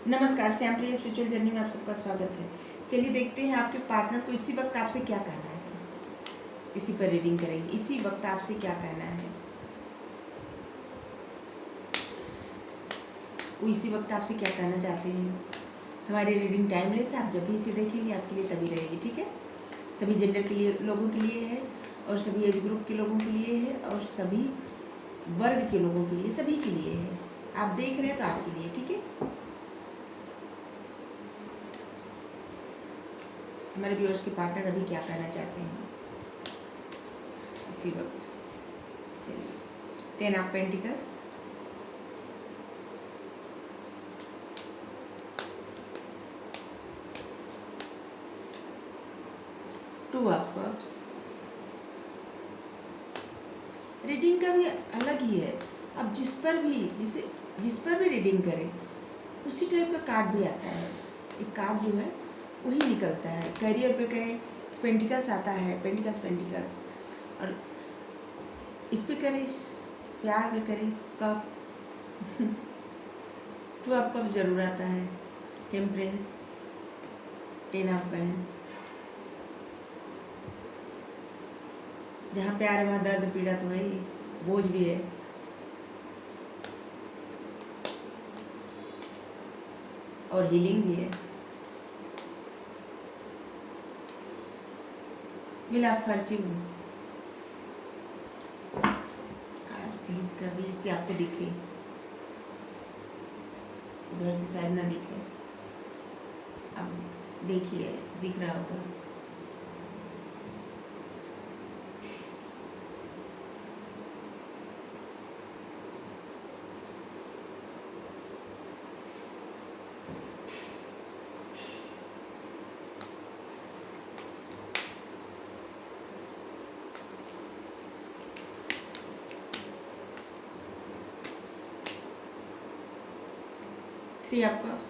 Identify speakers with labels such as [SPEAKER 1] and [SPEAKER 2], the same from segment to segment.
[SPEAKER 1] नमस्कार, श्याम प्रिय spiritual journey में आप सबका स्वागत है। चलिए देखते हैं आपके पार्टनर को इसी वक्त आपसे क्या कहना है। इसी पर रीडिंग करेंगे। इसी वक्त आपसे क्या कहना है, वो इसी वक्त आपसे क्या कहना चाहते हैं। हमारी रीडिंग टाइमलेस है, आप जब भी इसे देखेंगे आपके लिए तभी रहेगी, ठीक है। सभी जेंडर के लिए लोगों के लिए है, और सभी एज ग्रुप के लोगों के लिए है, और सभी वर्ग के लोगों के लिए, सभी के लिए है। आप देख रहे हैं तो आपके लिए, ठीक है। हमारे व्यूअर्स के पार्टनर अभी क्या करना चाहते हैं इसी वक्त। चलिए, 10 of pentacles, two of cups. Reading का भी अलग ही है। अब जिस पर भी रीडिंग करें उसी टाइप का कार्ड भी आता है। एक कार्ड जो है वही निकलता है। करियर पे करें तो पेंटिकल्स आता है, पेंटिकल्स। और इस पे करें, प्यार पे करें, कप। टू ऑफ कप जरूर आता है। Temperance, 10 of pens. जहाँ प्यार है वहाँ दर्द पीड़ा तो है ही, बोझ भी है। और हीलिंग भी है। Wheel of fortune. Card seize कर दी जिससे आपको दिखे, उधर से शायद ना दिखे। अब देखिए, दिख रहा होगा। Three of cups,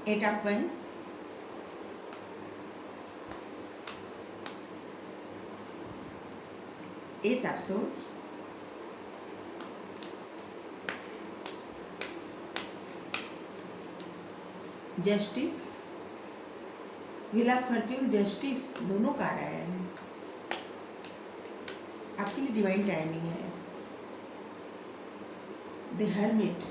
[SPEAKER 1] eight of wine, ace of swords, justice. Wheel of fortune, justice, दोनों कार्ड आया है। आपके लिए डिवाइन टाइमिंग है। The hermit,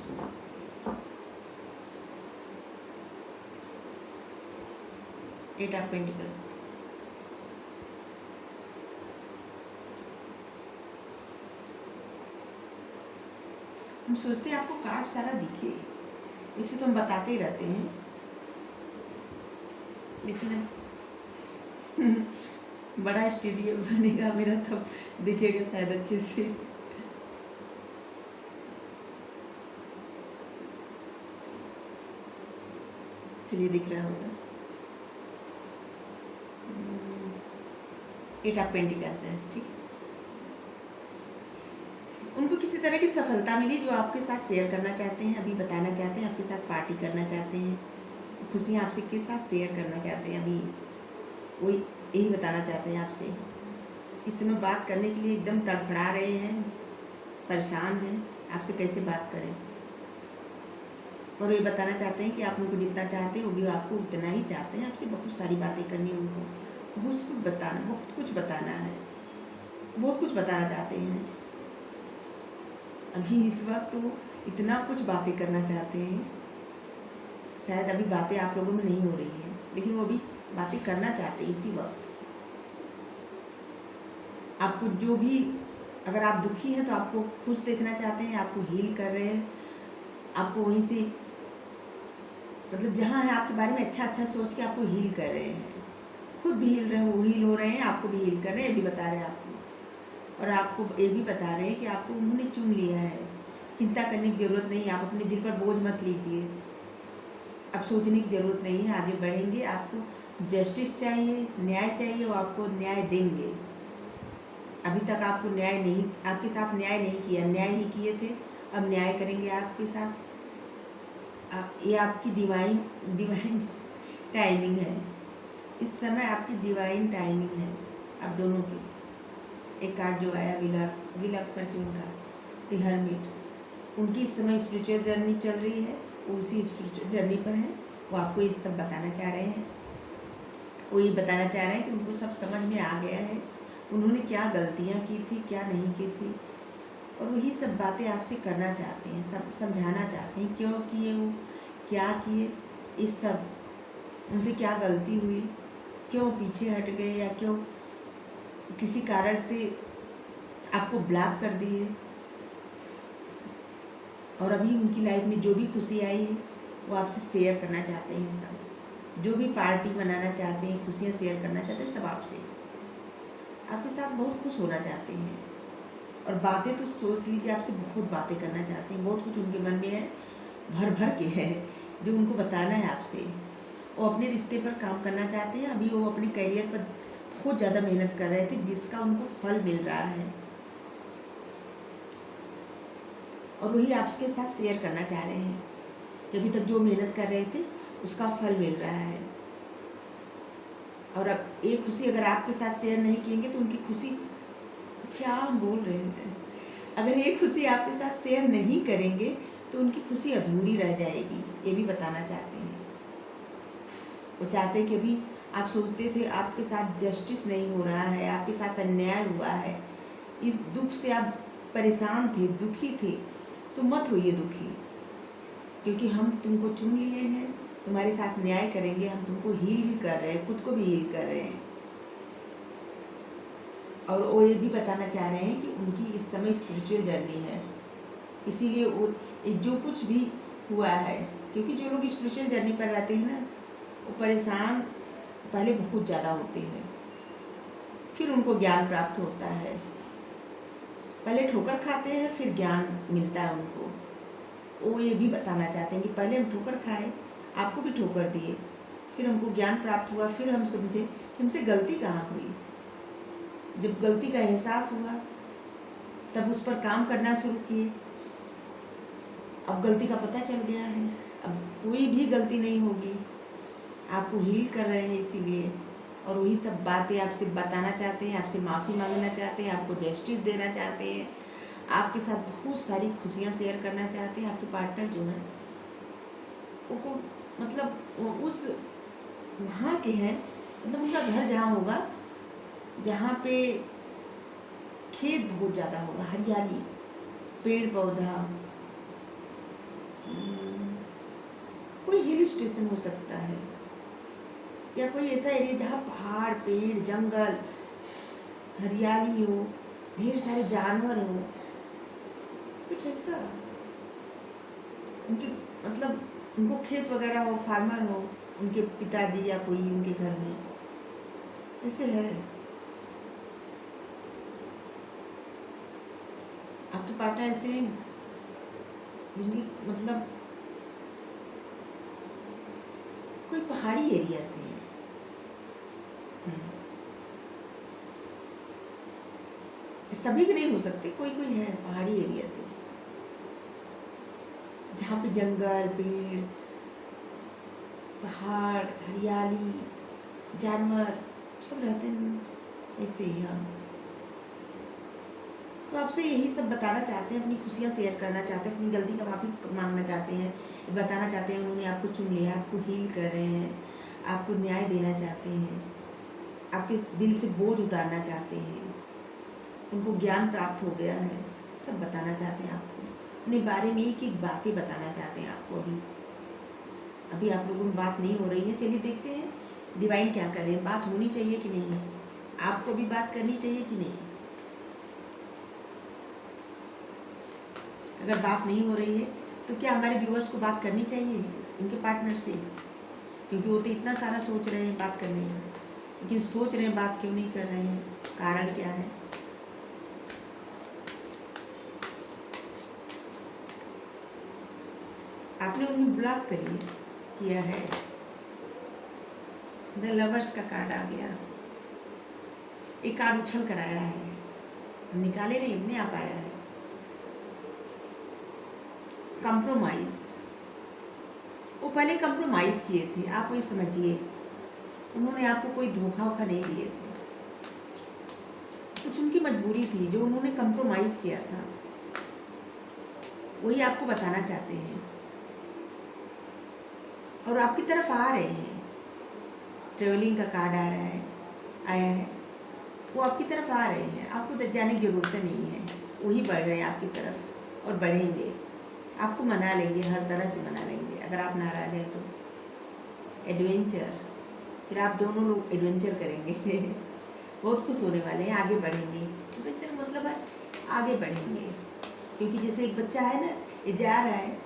[SPEAKER 1] eight of pentacles. हम सोचते हैं आपको कार्ड सारा दिखे, वैसे तो हम बताते ही रहते हैं, लेकिन बड़ा स्टूडियो बनेगा मेरा तब दिखेगा शायद अच्छे से। चलिए, दिख रहा होगा। एट ऑफ पेंटिकल्स है, ठीक है। उनको किसी तरह की सफलता मिली जो आपके साथ शेयर करना चाहते हैं, अभी बताना चाहते हैं, आपके साथ पार्टी करना चाहते हैं, खुशियाँ आपसे के साथ शेयर करना चाहते हैं। अभी वही यही बताना चाहते हैं आपसे। इस समय बात करने के लिए एकदम तड़फड़ा रहे हैं, परेशान हैं, आपसे कैसे बात करें। और ये बताना चाहते हैं कि आप उनको जितना चाहते हैं वो भी आपको उतना ही चाहते हैं। आपसे बहुत सारी बातें करनी है उनको, बहुत कुछ बताना है, बहुत कुछ बताना चाहते हैं। अभी इस वक्त वो इतना कुछ बातें करना चाहते हैं। शायद अभी बातें आप लोगों में नहीं हो रही है, लेकिन वो भी बातें करना चाहते हैं इसी वक्त। आपको जो भी, अगर आप दुखी हैं तो आपको खुश देखना चाहते हैं, आपको हील कर रहे हैं, आपको वहीं से, मतलब जहाँ है आपके बारे में अच्छा सोच के आपको हील कर रहे हैं। खुद भी हील रहे हैं, वो हील हो रहे हैं, आपको भी हील कर रहे हैं, ये भी बता रहे हैं आपको। और आपको ये भी बता रहे हैं कि आपको उन्होंने चुन लिया है, चिंता करने की ज़रूरत नहीं है। आप अपने दिल पर बोझ मत लीजिए, अब सोचने की ज़रूरत नहीं है, आगे बढ़ेंगे। आपको जस्टिस चाहिए, न्याय चाहिए, वो आपको न्याय देंगे। अभी तक आपको न्याय नहीं, आपके साथ न्याय नहीं किया, न्याय ही किए थे, अब न्याय करेंगे आपके साथ। ये आपकी डिवाइन टाइमिंग है। इस समय आपकी डिवाइन टाइमिंग है आप दोनों की। एक कार्ड जो आया व्हील ऑफ फॉर्च्यून का, द हर्मिट। उनकी इस समय स्पिरिचुअल जर्नी चल रही है, वो उसी स्पिरिचुअल जर्नी पर है। वो आपको ये सब बताना चाह रहे हैं। वो ये बताना चाह रहे हैं कि उनको सब समझ में आ गया है, उन्होंने क्या गलतियाँ की थी, क्या नहीं की थी, और वही सब बातें आपसे करना चाहते हैं, सब समझाना चाहते हैं क्यों किए, वो क्या किए, इस सब उनसे क्या गलती हुई, क्यों पीछे हट गए, या क्यों किसी कारण से आपको ब्लॉक कर दिए। और अभी उनकी लाइफ में जो भी खुशी आई है वो आपसे शेयर करना चाहते हैं। सब जो भी पार्टी मनाना चाहते हैं, खुशियाँ शेयर करना चाहते हैं, सब आपसे, आपके साथ बहुत खुश होना चाहते हैं। और बातें तो सोच लीजिए, आपसे बहुत बातें करना चाहते हैं, बहुत कुछ उनके मन में है, भर भर के है जो उनको बताना है आपसे। वो अपने रिश्ते पर काम करना चाहते हैं। अभी वो अपने करियर पर बहुत ज़्यादा मेहनत कर रहे थे, जिसका उनको फल मिल रहा है, और वही आपके साथ शेयर करना चाह रहे हैं कि अभी तक जो मेहनत कर रहे थे उसका फल मिल रहा है। और एक खुशी अगर आपके साथ शेयर नहीं किएंगे तो उनकी खुशी, क्या हम बोल रहे हैं, अगर एक खुशी आपके साथ शेयर नहीं करेंगे तो उनकी खुशी अधूरी रह जाएगी, ये भी बताना चाहते हैं। वो चाहते हैं कि अभी आप सोचते थे आपके साथ जस्टिस नहीं हो रहा है, आपके साथ अन्याय हुआ है, इस दुख से आप परेशान थे, दुखी थे, तो मत होइए दुखी, क्योंकि हम तुमको चुन लिए हैं, तुम्हारे साथ न्याय करेंगे, हम तुमको हील भी कर रहे हैं, खुद को भी हील कर रहे हैं। और वो ये भी बताना चाह रहे हैं कि उनकी इस समय स्पिरिचुअल जर्नी है, इसीलिए वो जो कुछ भी हुआ है, क्योंकि जो लोग स्पिरिचुअल जर्नी पर रहते हैं ना, वो परेशान पहले बहुत ज़्यादा होते हैं, फिर उनको ज्ञान प्राप्त होता है। पहले ठोकर खाते हैं, फिर ज्ञान मिलता है उनको। वो ये भी बताना चाहते हैं कि पहले हम ठोकर खाए, आपको भी ठोकर दिए, फिर हमको ज्ञान प्राप्त हुआ, फिर हम समझे कि हमसे गलती कहाँ हुई। जब गलती का एहसास हुआ तब उस पर काम करना शुरू किए। अब गलती का पता चल गया है, अब कोई भी गलती नहीं होगी, आपको हील कर रहे हैं इसीलिए। और वही सब बातें आपसे बताना चाहते हैं, आपसे माफ़ी मांगना चाहते हैं, आपको जस्टिस देना चाहते हैं, आपके साथ बहुत सारी खुशियाँ शेयर करना चाहते हैं। आपके पार्टनर जो हैं वो मतलब वो उस वहाँ के हैं, मतलब उनका घर जहाँ होगा, जहाँ पे खेत बहुत ज़्यादा होगा, हरियाली, पेड़ पौधा, कोई हिल स्टेशन हो सकता है, या कोई ऐसा एरिया जहाँ पहाड़, पेड़, जंगल, हरियाली हो, ढेर सारे जानवर हो, कुछ ऐसा। उनके मतलब उनको खेत वगैरह हो, फार्मर हो, उनके पिताजी या कोई उनके घर में ऐसे है। आपके पार्टनर ऐसे हैं जिनकी मतलब कोई पहाड़ी एरिया से है, सभी के नहीं हो सकते, कोई कोई है पहाड़ी एरिया से, जहाँ पे जंगल, पेड़, पहाड़, हरियाली, जानवर सब रहते हैं, ऐसे ही हम। तो आपसे यही सब बताना चाहते हैं, अपनी खुशियाँ शेयर करना चाहते हैं, अपनी गलती का माफ़ी मांगना चाहते हैं, बताना चाहते हैं उन्होंने आपको चुन लिया, आपको हील कर रहे हैं, आपको न्याय देना चाहते हैं, आपके दिल से बोझ उतारना चाहते हैं, उनको ज्ञान प्राप्त हो गया है, सब बताना चाहते हैं आपको, अपने बारे में एक एक बातें बताना चाहते हैं आपको। अभी आप लोगों में बात नहीं हो रही है, चलिए देखते हैं डिवाइन क्या कर रहे हैं, बात होनी चाहिए कि नहीं, आपको भी बात करनी चाहिए कि नहीं। अगर बात नहीं हो रही है तो क्या हमारे व्यूअर्स को बात करनी चाहिए इनके पार्टनर से, क्योंकि वो तो इतना सारा सोच रहे हैं बात करने का, लेकिन सोच रहे हैं बात क्यों नहीं कर रहे हैं, कारण क्या है। आपने उन्हें ब्लॉक किया है, द लवर्स का कार्ड आ गया, एक कार्ड उछल कर आया है, निकाले नहीं, अपने आप आया है। कंप्रोमाइज, वो पहले कंप्रोमाइज किए थे, आप वही समझिए, उन्होंने आपको कोई धोखा वोखा नहीं दिए थे, कुछ उनकी मजबूरी थी जो उन्होंने कंप्रोमाइज़ किया था, वही आपको बताना चाहते हैं। और आपकी तरफ आ रहे हैं, ट्रेवलिंग का कार्ड आ रहा है, आया है, वो आपकी तरफ आ रहे हैं, आपको जाने की ज़रूरत नहीं है, वही बढ़ रहे हैं आपकी तरफ और बढ़ेंगे, आपको मना लेंगे, हर तरह से मना लेंगे। अगर आप नाराज़ हैं तो एडवेंचर, फिर आप दोनों लोग एडवेंचर करेंगे बहुत खुश होने वाले हैं, आगे बढ़ेंगे। एडवेंचर मतलब है आगे बढ़ेंगे, क्योंकि जैसे एक बच्चा है ना, ये जा रहा है,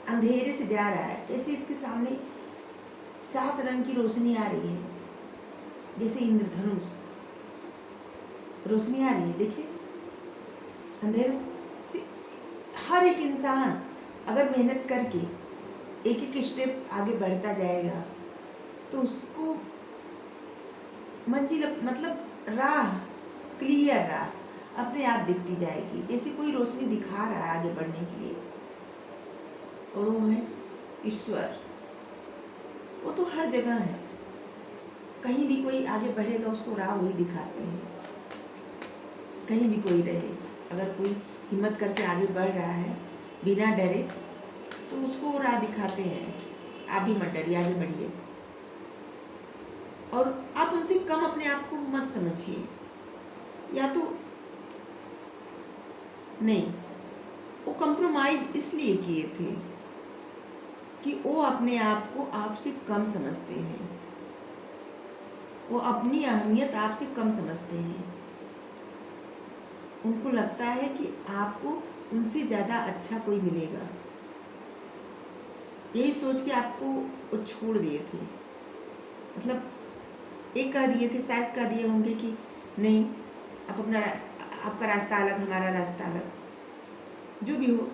[SPEAKER 1] अंधेरे से जा रहा है, कैसे इसके सामने 7 रंग की रोशनी आ रही है, जैसे इंद्रधनुष रोशनी आ रही है। देखिए अंधेरे से हर एक इंसान अगर मेहनत करके एक एक स्टेप आगे बढ़ता जाएगा तो उसको मंजिल मतलब राह, क्लियर राह अपने आप दिखती जाएगी, जैसे कोई रोशनी दिखा रहा है आगे बढ़ने के लिए, और वो है ईश्वर। वो तो हर जगह है, कहीं भी कोई आगे बढ़ेगा उसको राह वही दिखाते हैं। कहीं भी कोई रहे, अगर कोई हिम्मत करके आगे बढ़ रहा है बिना डरे तो उसको राह दिखाते हैं, आप भी मत डरिए, आगे बढ़िए। और आप उनसे कम अपने आप को मत समझिए, या तो नहीं, वो कंप्रोमाइज इसलिए किए थे कि वो अपने आप को आपसे कम समझते हैं, वो अपनी अहमियत आपसे कम समझते हैं। उनको लगता है कि आपको उनसे ज़्यादा अच्छा कोई मिलेगा, यही सोच के आपको वो छोड़ दिए थे। मतलब एक कह दिए थे, शायद कह दिए होंगे कि नहीं, आप अपना, आपका रास्ता अलग, हमारा रास्ता अलग, जो भी हो,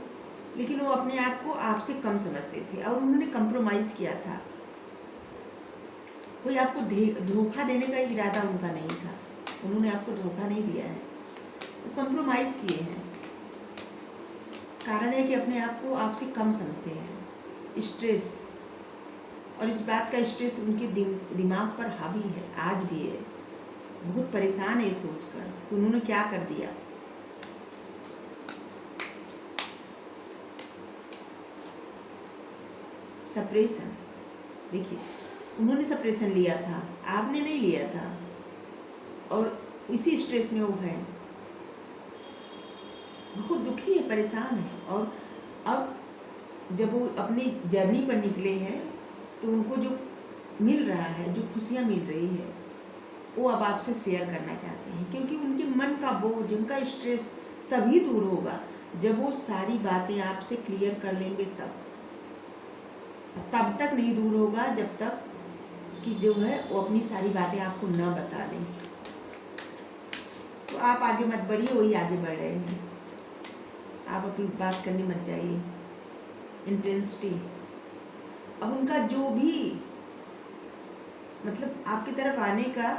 [SPEAKER 1] लेकिन वो अपने आप को आपसे कम समझते थे और उन्होंने कंप्रोमाइज़ किया था। कोई आपको धोखा देने का इरादा उनका नहीं था, उन्होंने आपको धोखा नहीं दिया है, वो कंप्रोमाइज़ किए हैं। कारण है कि अपने आप को आपसे कम समझे हैं। स्ट्रेस, और इस बात का स्ट्रेस उनके दिमाग पर हावी है, आज भी है, बहुत परेशान है ये सोचकर कि उन्होंने क्या कर दिया। सेपरेशन, देखिए उन्होंने सेपरेशन लिया था, आपने नहीं लिया था, और इसी स्ट्रेस में वो है, बहुत दुखी है, परेशान है। और अब जब वो अपनी जर्नी पर निकले हैं तो उनको जो मिल रहा है, जो खुशियाँ मिल रही है, वो अब आपसे शेयर करना चाहते हैं, क्योंकि उनके मन का बोझ, उनका स्ट्रेस तभी दूर होगा जब वो सारी बातें आपसे क्लियर कर लेंगे। तब तक नहीं दूर होगा जब तक कि जो है वो अपनी सारी बातें आपको न बता दें। तो आप आगे मत बढ़िए, वही आगे बढ़ रहे हैं, आप अपनी बात करने मत जाइए। इंटेंसिटी, अब उनका जो भी मतलब आपकी तरफ आने का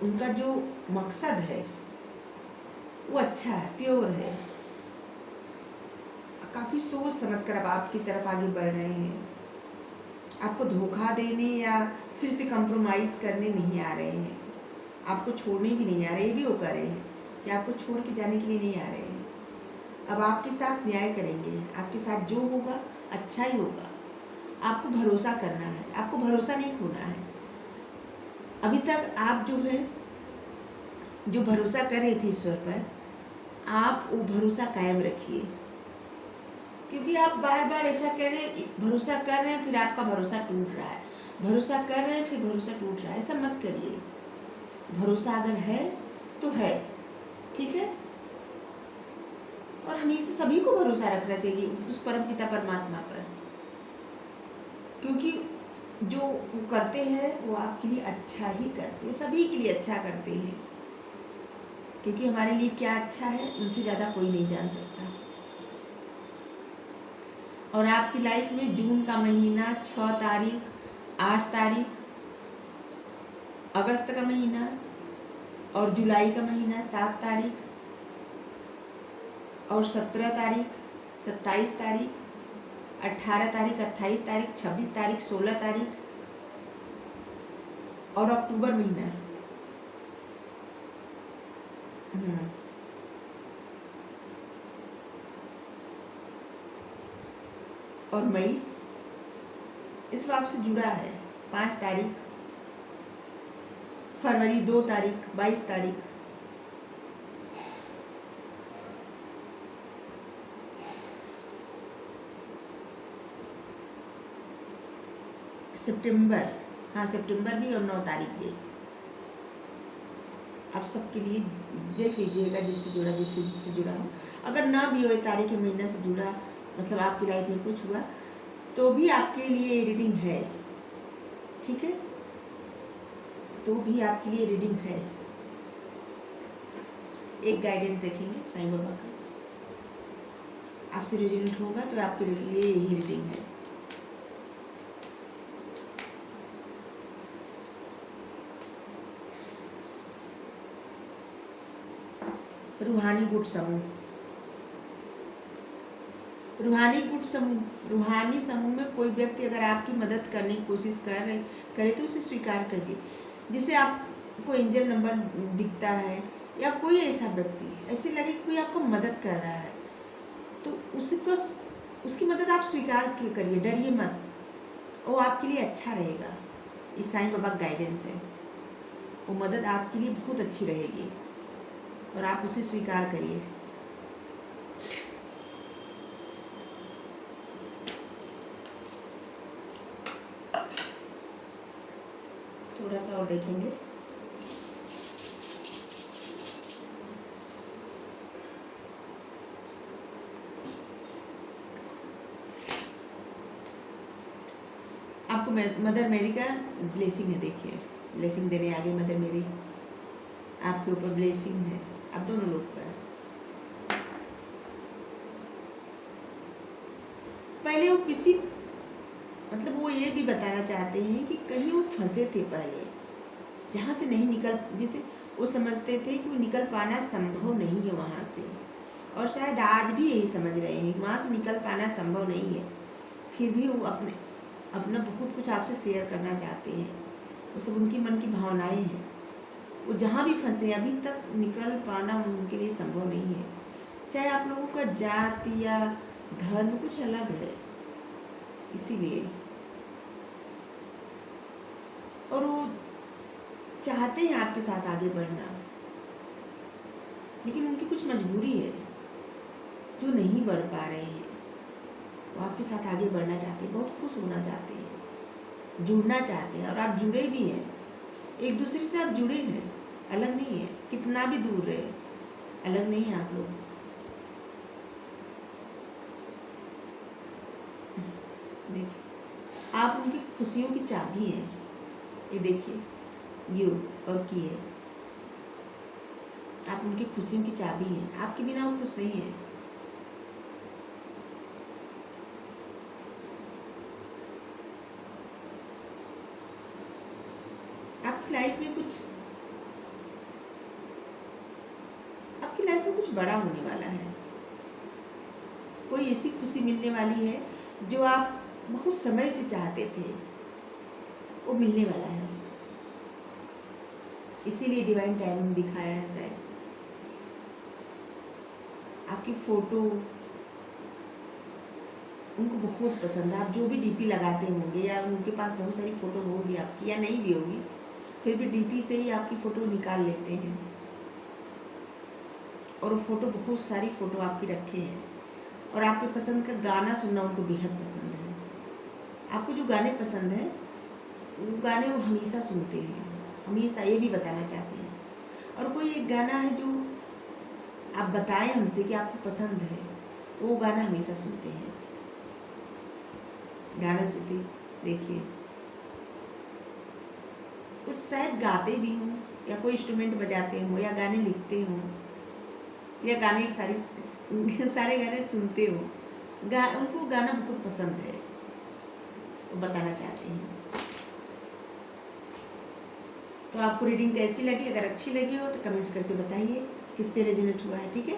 [SPEAKER 1] उनका जो मकसद है वो अच्छा है, प्योर है, काफ़ी सोच समझकर अब आपकी तरफ आगे बढ़ रहे हैं। आपको धोखा देने या फिर से कंप्रोमाइज़ करने नहीं आ रहे हैं, आपको छोड़ने भी नहीं आ रहे, ये भी वो कर रहे हैं कि आपको छोड़ के जाने के लिए नहीं आ रहे हैं। अब आपके साथ न्याय करेंगे, आपके साथ जो होगा अच्छा ही होगा। आपको भरोसा करना है, आपको भरोसा नहीं खोना है। अभी तक आप जो है, जो भरोसा कर रहे थे ईश्वर पर, आप वो भरोसा कायम रखिए, क्योंकि आप बार बार ऐसा कह रहे हैं, भरोसा कर रहे हैं फिर आपका भरोसा टूट रहा है, भरोसा कर रहे हैं फिर भरोसा टूट रहा है। ऐसा मत करिए, भरोसा अगर है तो है, ठीक है। और हमेशा सभी को भरोसा रखना चाहिए उस परमपिता परमात्मा पर, क्योंकि जो वो करते हैं वो आपके लिए अच्छा ही करते हैं, सभी के लिए अच्छा करते हैं, क्योंकि हमारे लिए क्या अच्छा है उनसे ज़्यादा कोई नहीं जान सकता। और आपकी लाइफ में जून का महीना 6 तारीख, 8 तारीख, अगस्त का महीना और जुलाई का महीना 7 तारीख और 17 तारीख, 27 तारीख, 18 तारीख, 28 तारीख, 26 तारीख, 16 तारीख और अक्टूबर महीना, हम्म। और मई इस बाब से जुड़ा है 5 तारीख, फरवरी 2 तारीख, 22 तारीख, सितंबर, हाँ सितंबर भी और 9 तारीख भी। आप सबके लिए देख लीजिएगा जिससे जुड़ा हो। अगर ना भी हो तारीख महीना से जुड़ा, मतलब आपकी लाइफ में कुछ हुआ तो भी आपके लिए रीडिंग है, ठीक है, तो भी आपके लिए रीडिंग है। एक गाइडेंस देखेंगे साईं बाबा का, आपसे रेजोनेट होगा तो आपके लिए यही रीडिंग है। रूहानी गुट समूह, रूहानी समूह में कोई व्यक्ति अगर आपकी मदद करने की कोशिश करे तो उसे स्वीकार कीजिए। जिसे आपको एंजल नंबर दिखता है या कोई ऐसा व्यक्ति ऐसे लगे कि कोई आपको मदद कर रहा है तो उसकी मदद आप स्वीकार करिए, डरिए मत, वो आपके लिए अच्छा रहेगा। ये साईं बाबा गाइडेंस है, वो मदद आपके लिए बहुत अच्छी रहेगी और आप उसे स्वीकार करिए। थोड़ा सा और देखेंगे। आपको मदर मेरी का ब्लेसिंग है, देखिए ब्लेसिंग देने आगे मदर मेरी आपके ऊपर ब्लेसिंग है, आप दोनों लोग पर। पहले वो किसी मतलब वो ये भी बताना चाहते हैं कि कहीं वो फंसे थे पहले, जहाँ से नहीं निकल, जिसे वो समझते थे कि वो निकल पाना संभव नहीं है वहाँ से, और शायद आज भी यही समझ रहे हैं वहाँ से निकल पाना संभव नहीं है। फिर भी वो अपना बहुत कुछ आपसे शेयर करना चाहते हैं, वो सब उनकी मन की भावनाएं हैं। वो जहाँ भी फंसे अभी तक निकल पाना उनके लिए संभव नहीं है। चाहे आप लोगों का जाति या धर्म कुछ अलग है, इसीलिए, और वो चाहते हैं आपके साथ आगे बढ़ना, लेकिन उनकी कुछ मजबूरी है जो नहीं बढ़ पा रहे हैं। वो आपके साथ आगे बढ़ना चाहते हैं, बहुत खुश होना चाहते हैं, जुड़ना चाहते हैं, और आप जुड़े भी हैं, एक दूसरे से आप जुड़े हैं, अलग नहीं है। कितना भी दूर रहे अलग नहीं है आप लोग। देखिए आप उनकी खुशियों की चाबी हैं, ये देखिए यू और की है, आप उनकी खुशियों की चाबी हैं, आपके बिना वो खुश नहीं है। आपकी लाइफ में कुछ बड़ा होने वाला है, कोई ऐसी खुशी मिलने वाली है जो आप बहुत समय से चाहते थे, वो मिलने वाला है। इसीलिए डिवाइन टाइमिंग दिखाया है शायद। आपकी फोटो उनको बहुत पसंद है, आप जो भी डीपी लगाते होंगे या उनके पास बहुत सारी फ़ोटो होगी आपकी या नहीं भी होगी, फिर भी डीपी से ही आपकी फ़ोटो निकाल लेते हैं, और वो फ़ोटो बहुत सारी फ़ोटो आपकी रखे हैं। और आपके पसंद का गाना सुनना उनको बेहद पसंद है। आपको जो गाने पसंद है वो गाने वो हमेशा सुनते हैं, हमेशा, ये भी बताना चाहते हैं। और कोई एक गाना है जो आप बताएं हमसे कि आपको पसंद है, वो गाना हमेशा सुनते हैं। गाना सुनते देखिए, कुछ शायद गाते भी हों या कोई इंस्ट्रूमेंट बजाते हों या गाने लिखते हों या गाने सारे गाने सुनते हो, उनको गाना बहुत पसंद है, वो बताना चाहते हैं। तो आपको रीडिंग कैसी लगी? अगर अच्छी लगी हो तो कमेंट्स करके बताइए किससे रेजोनेट हुआ है, ठीक है।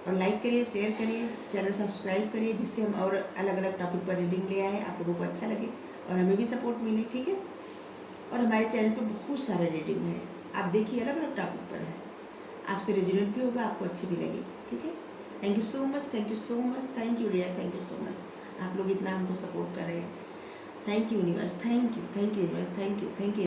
[SPEAKER 1] और लाइक करिए, शेयर करिए, चैनल सब्सक्राइब करिए, जिससे हम और अलग अलग टॉपिक पर रीडिंग ले आए, आप लोगों को अच्छा लगे और हमें भी सपोर्ट मिले, ठीक है। और हमारे चैनल पर बहुत सारे रीडिंग है, आप देखिए अलग अलग टॉपिक पर है, आपसे रेजोनेट भी होगा, आपको अच्छी भी लगेगी। ठीक है, thank you so much, thank you so much, thank you dear, thank you so much. आप लोग इतना हमको सपोर्ट कर रहे हैं। Thank you universe, thank you universe, thank you.